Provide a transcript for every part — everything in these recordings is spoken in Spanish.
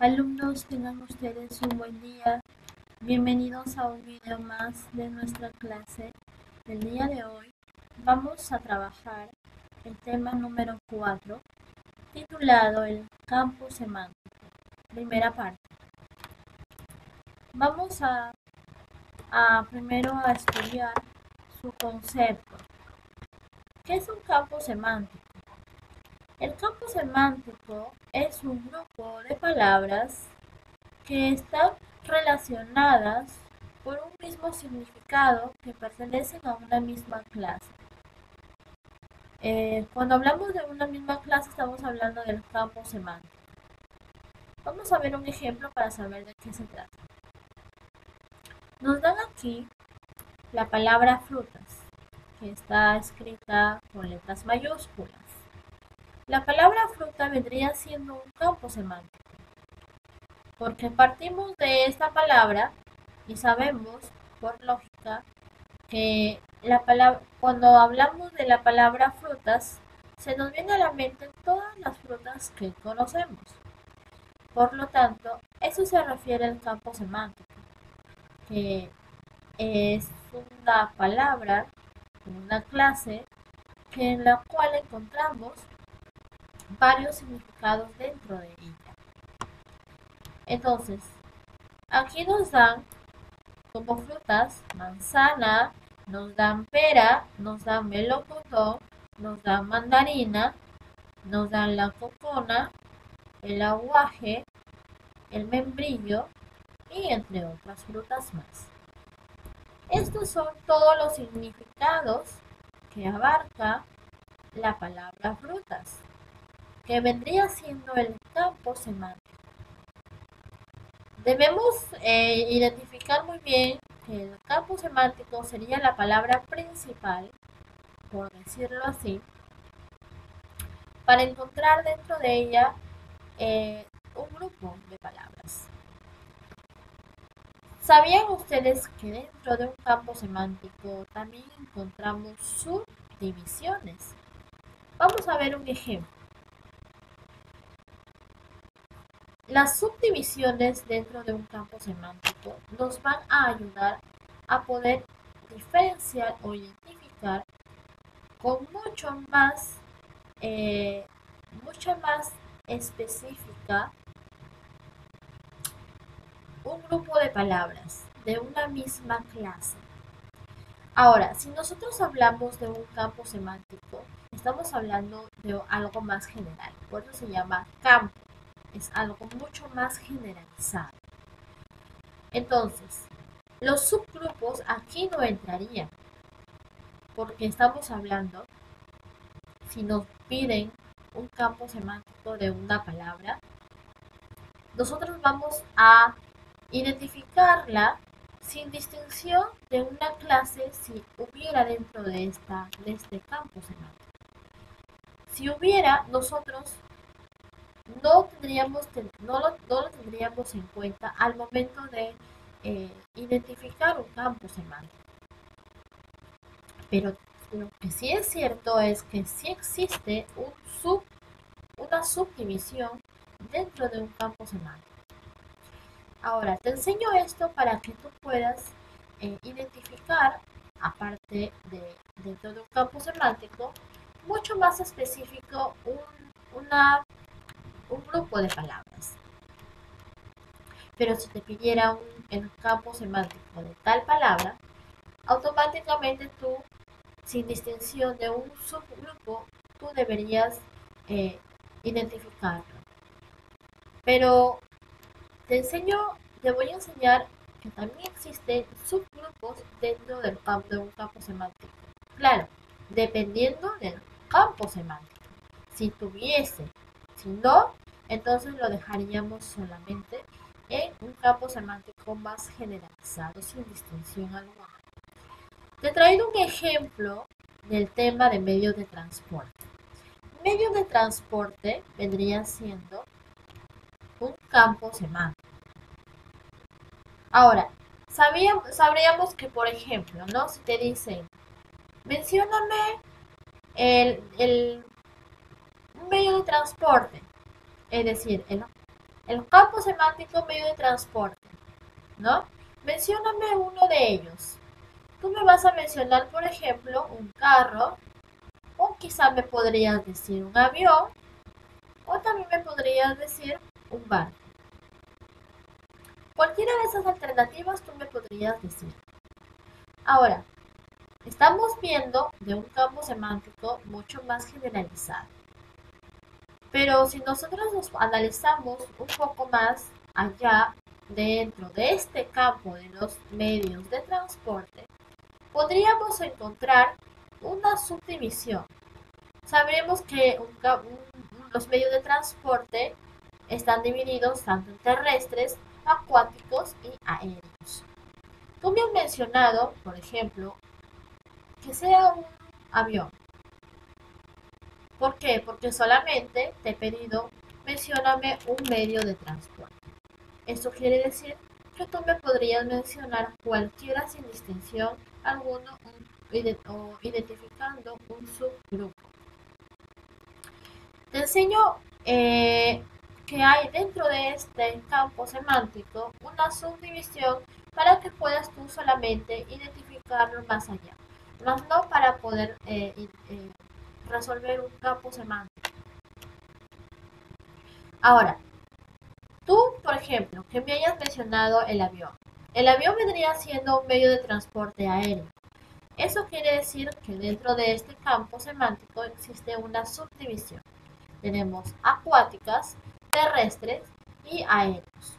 Alumnos, tengan ustedes un buen día. Bienvenidos a un video más de nuestra clase. El día de hoy vamos a trabajar el tema número 4, titulado El campo semántico. Primera parte. Vamos primero a estudiar su concepto. ¿Qué es un campo semántico? El campo semántico es un grupo de palabras que están relacionadas por un mismo significado que pertenecen a una misma clase. Cuando hablamos de una misma clase estamos hablando del campo semántico. Vamos a ver un ejemplo para saber de qué se trata. Nos dan aquí la palabra frutas, que está escrita con letras mayúsculas. La palabra fruta vendría siendo un campo semántico, porque partimos de esta palabra y sabemos por lógica que cuando hablamos de la palabra frutas, se nos viene a la mente todas las frutas que conocemos. Por lo tanto, eso se refiere al campo semántico, que es una palabra, una clase, en la cual encontramos varios significados dentro de ella. Entonces, aquí nos dan como frutas manzana, nos dan pera, nos dan melocotón, nos dan mandarina, nos dan la cocona, el aguaje, el membrillo y entre otras frutas más. Estos son todos los significados que abarca la palabra frutas, que vendría siendo el campo semántico. Debemos identificar muy bien que el campo semántico sería la palabra principal, por decirlo así, para encontrar dentro de ella un grupo de palabras. ¿Sabían ustedes que dentro de un campo semántico también encontramos subdivisiones? Vamos a ver un ejemplo. Las subdivisiones dentro de un campo semántico nos van a ayudar a poder diferenciar o identificar con mucha más específica un grupo de palabras de una misma clase. Ahora, si nosotros hablamos de un campo semántico, estamos hablando de algo más general, por eso se llama campo, es algo mucho más generalizado. Entonces, los subgrupos aquí no entrarían, porque estamos hablando, si nos piden un campo semántico de una palabra, nosotros vamos a identificarla sin distinción de una clase si hubiera dentro de este campo semántico. Si hubiera, nosotros no lo tendríamos en cuenta al momento de identificar un campo semántico. Pero lo que sí es cierto es que sí existe una subdivisión dentro de un campo semántico. Ahora, te enseño esto para que tú puedas identificar, aparte de todo un campo semántico, mucho más específico un grupo de palabras. Pero si te pidiera el campo semántico de tal palabra, automáticamente tú, sin distinción de un subgrupo, tú deberías identificarlo. Pero te voy a enseñar que también existen subgrupos dentro de un campo semántico. Claro, dependiendo del campo semántico. Si no, entonces lo dejaríamos solamente en un campo semántico más generalizado, sin distinción alguna. Te he traído un ejemplo del tema de medios de transporte. Medios de transporte vendría siendo un campo semántico. Ahora, sabríamos que, por ejemplo, ¿no? Si te dicen, mencióname un medio de transporte, es decir, El campo semántico medio de transporte, ¿no? Mencióname uno de ellos. Tú me vas a mencionar, por ejemplo, un carro, o quizá me podrías decir un avión, o también me podrías decir un barco. Cualquiera de esas alternativas tú me podrías decir. Ahora, estamos viendo de un campo semántico mucho más generalizado. Pero si nosotros nos analizamos un poco más allá dentro de este campo de los medios de transporte, podríamos encontrar una subdivisión. Sabremos que los medios de transporte están divididos tanto en terrestres, acuáticos y aéreos. Tú me has mencionado, por ejemplo, que sea un avión. ¿Por qué? Porque solamente te he pedido, mencióname un medio de transporte. Esto quiere decir que tú me podrías mencionar cualquiera sin distinción alguna o identificando un subgrupo. Te enseño que hay dentro de este campo semántico una subdivisión para que puedas tú solamente identificarlo más allá, más no para poder resolver un campo semántico. Ahora, tú, por ejemplo, que me hayas mencionado el avión. El avión vendría siendo un medio de transporte aéreo. Eso quiere decir que dentro de este campo semántico existe una subdivisión. Tenemos acuáticas, terrestres y aéreos.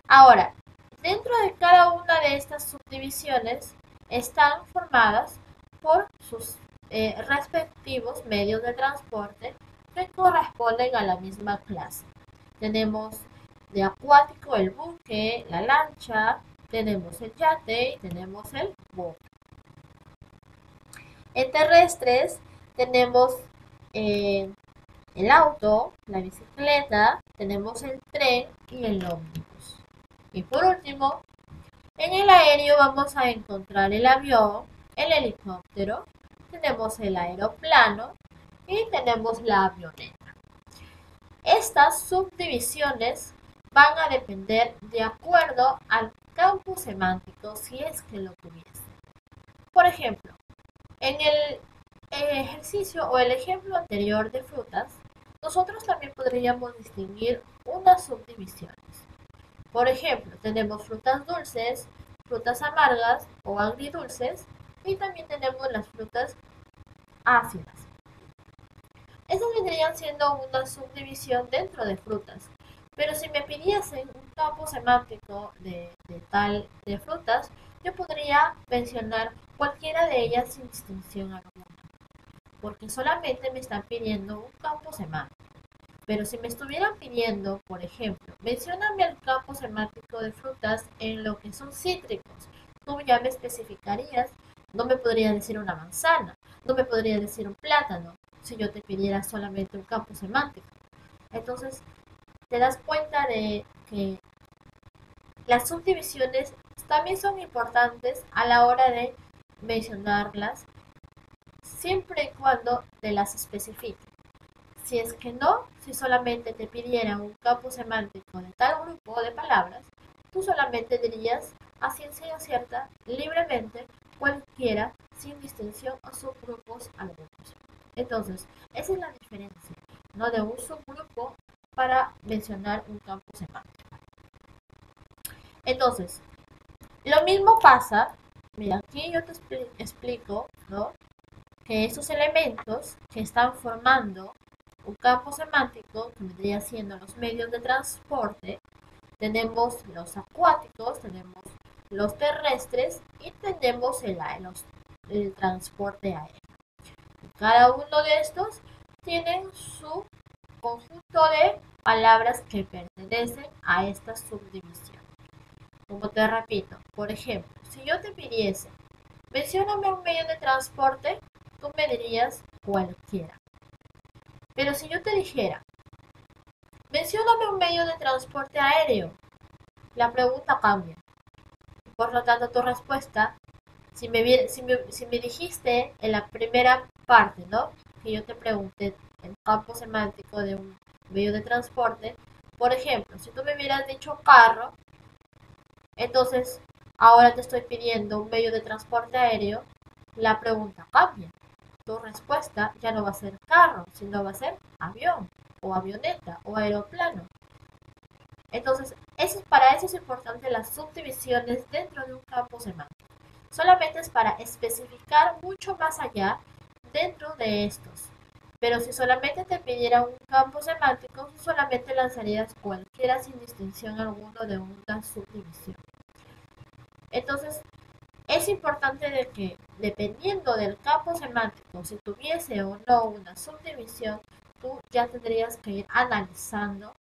Ahora, dentro de cada una de estas subdivisiones están formadas por sus respectivos medios de transporte que corresponden a la misma clase. Tenemos de acuático el buque, la lancha, tenemos el yate y tenemos el bote. En terrestres tenemos el auto, la bicicleta, tenemos el tren y el ómnibus. Y por último, en el aéreo vamos a encontrar el avión, el helicóptero, tenemos el aeroplano y tenemos la avioneta. Estas subdivisiones van a depender de acuerdo al campo semántico si es que lo tuviese. Por ejemplo, en el ejercicio o el ejemplo anterior de frutas, nosotros también podríamos distinguir unas subdivisiones. Por ejemplo, tenemos frutas dulces, frutas amargas o agridulces y también tenemos las frutas ácidas. Esas vendrían siendo una subdivisión dentro de frutas. Pero si me pidiesen un campo semántico de frutas, yo podría mencionar cualquiera de ellas sin distinción alguna, porque solamente me están pidiendo un campo semántico. Pero si me estuvieran pidiendo, por ejemplo, mencióname el campo semántico de frutas en lo que son cítricos, tú ya me especificarías, no me podrías decir una manzana, no me podrías decir un plátano, si yo te pidiera solamente un campo semántico. Entonces, te das cuenta de que las subdivisiones también son importantes a la hora de mencionarlas, siempre y cuando te las especifique. Si es que no, si solamente te pidiera un campo semántico de tal grupo de palabras, tú solamente dirías a ciencia cierta, libremente, cualquiera, sin distinción o subgrupos algunos. Entonces, esa es la diferencia, ¿no? De un subgrupo para mencionar un campo semántico. Entonces, lo mismo pasa, mira, aquí yo te explico, ¿no? Que estos elementos que están formando un campo semántico, que vendría siendo los medios de transporte, tenemos los acuáticos, tenemos los terrestres y tenemos el transporte aéreo. Cada uno de estos tienen su conjunto de palabras que pertenecen a esta subdivisión. Como te repito, por ejemplo, si yo te pidiese, mencióname un medio de transporte, tú me dirías cualquiera. Pero si yo te dijera, mencióname un medio de transporte aéreo, la pregunta cambia. Por lo tanto, tu respuesta, si me dijiste en la primera parte, ¿no? Que yo te pregunté el campo semántico de un medio de transporte, Por ejemplo, si tú me hubieras dicho carro, entonces ahora te estoy pidiendo un medio de transporte aéreo, la pregunta cambia. Tu respuesta ya no va a ser carro, sino va a ser avión, o avioneta, o aeroplano. Entonces, para eso es importante las subdivisiones dentro de un campo semántico. Solamente es para especificar mucho más allá dentro de estos. Pero si solamente te pidiera un campo semántico, solamente lanzarías cualquiera sin distinción alguna de una subdivisión. Entonces, es importante de que, dependiendo del campo semántico, si tuviese o no una subdivisión, tú ya tendrías que ir analizando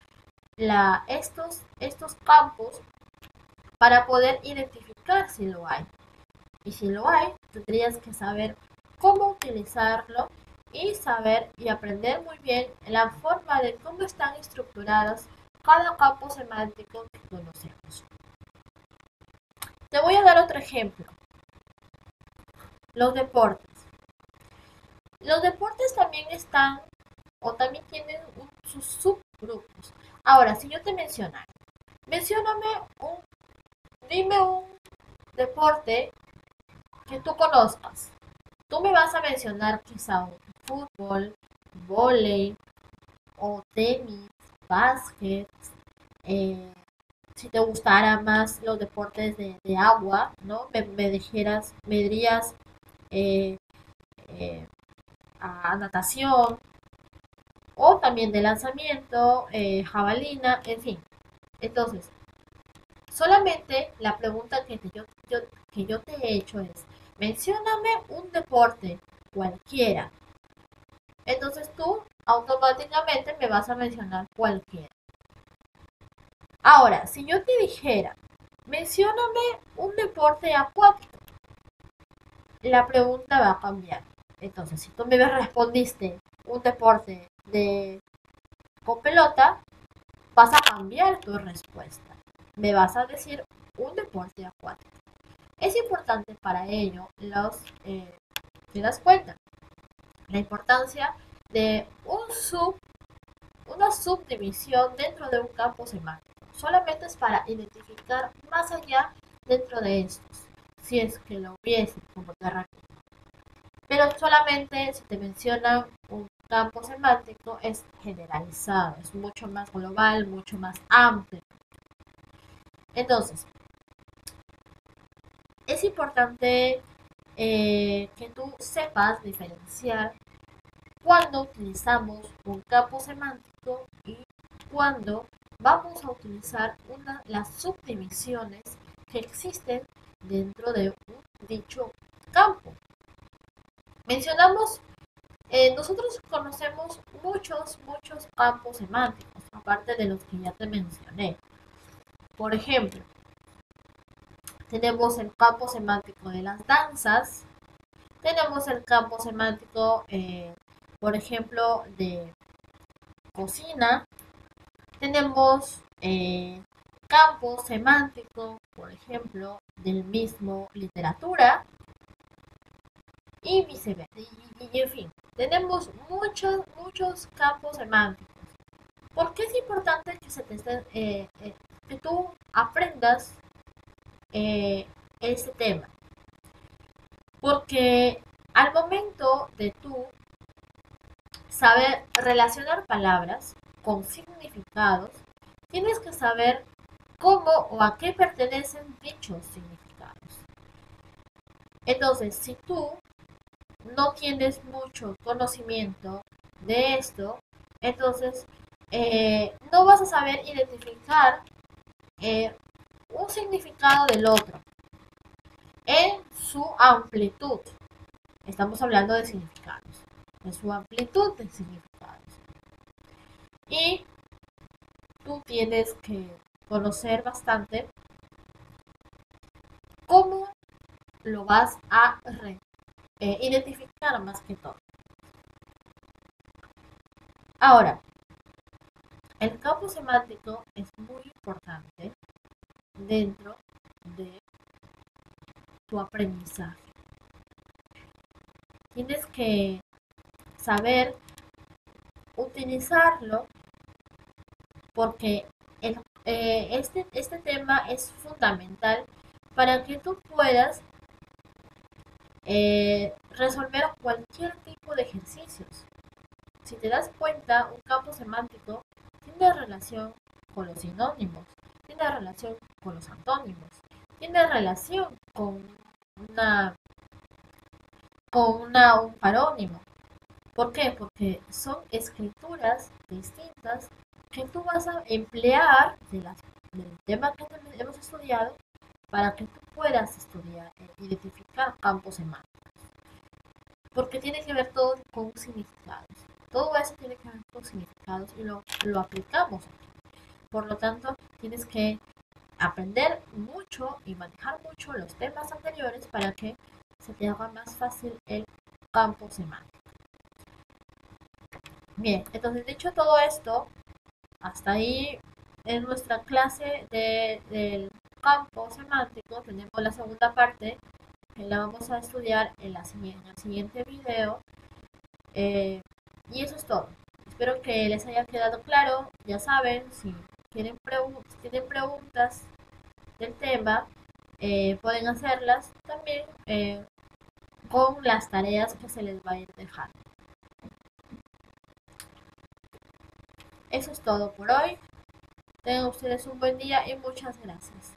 estos campos para poder identificar si lo hay. Y si lo hay, tendrías que saber cómo utilizarlo y saber y aprender muy bien la forma de cómo están estructurados cada campo semántico que conocemos. Te voy a dar otro ejemplo. Los deportes. Los deportes también están o también tienen sus subgrupos. Ahora, si yo te mencionara, dime un deporte que tú conozcas. Tú me vas a mencionar quizá un fútbol, vóley o tenis, básquet, si te gustara más los deportes de agua, ¿no? Me dirías eh, eh, a natación o también de lanzamiento, jabalina, en fin. Entonces, solamente la pregunta que yo te he hecho es, mencióname un deporte cualquiera. Entonces tú automáticamente me vas a mencionar cualquiera. Ahora, si yo te dijera, mencióname un deporte acuático, la pregunta va a cambiar. Entonces, si tú me respondiste un deporte con pelota, vas a cambiar tu respuesta. Me vas a decir un deporte acuático. Es importante para ello, te das cuenta, la importancia de una subdivisión dentro de un campo semántico. Solamente es para identificar más allá dentro de estos, si es que lo hubiese, como te repito. Pero solamente si te mencionan un campo semántico es generalizado, es mucho más global, mucho más amplio. Entonces, es importante que tú sepas diferenciar cuando utilizamos un campo semántico y cuando vamos a utilizar las subdivisiones que existen dentro de un dicho campo. Mencionamos, nosotros conocemos muchos campos semánticos, aparte de los que ya te mencioné. Por ejemplo, tenemos el campo semántico de las danzas, tenemos el campo semántico, por ejemplo, de cocina, tenemos campo semántico, por ejemplo, del mismo literatura y viceversa. Y en fin, tenemos muchos campos semánticos. ¿Por qué es importante que tú aprendas ese tema? Porque al momento de tú saber relacionar palabras con significados, tienes que saber cómo o a qué pertenecen dichos significados. Entonces, si tú no tienes mucho conocimiento de esto, entonces no vas a saber identificar un significado del otro en su amplitud. Estamos hablando de significados, en su amplitud de significados. Y tú tienes que conocer bastante cómo lo vas a identificar más que todo. Ahora, el campo semántico es muy importante dentro de tu aprendizaje. Tienes que saber utilizarlo porque este tema es fundamental para que tú puedas resolver cualquier tipo de ejercicios. Si te das cuenta, un campo semántico tiene relación con los sinónimos, tiene relación con los antónimos, tiene relación una, un parónimo. ¿Por qué? Porque son escrituras distintas que tú vas a emplear del tema que hemos estudiado para que tú puedas estudiar, identificar campos semánticos. Porque tiene que ver todo con significados. Todo eso tiene que ver con significados y lo aplicamos aquí. Por lo tanto, tienes que aprender mucho y manejar mucho los temas anteriores para que se te haga más fácil el campo semántico. Bien, entonces dicho todo esto, hasta ahí en nuestra clase del campo semántico. Tenemos la segunda parte que la vamos a estudiar en el siguiente video. Y eso es todo. Espero que les haya quedado claro. Ya saben, si tienen preguntas del tema, pueden hacerlas también con las tareas que se les va a ir dejando. Eso es todo por hoy. Tengan ustedes un buen día y muchas gracias.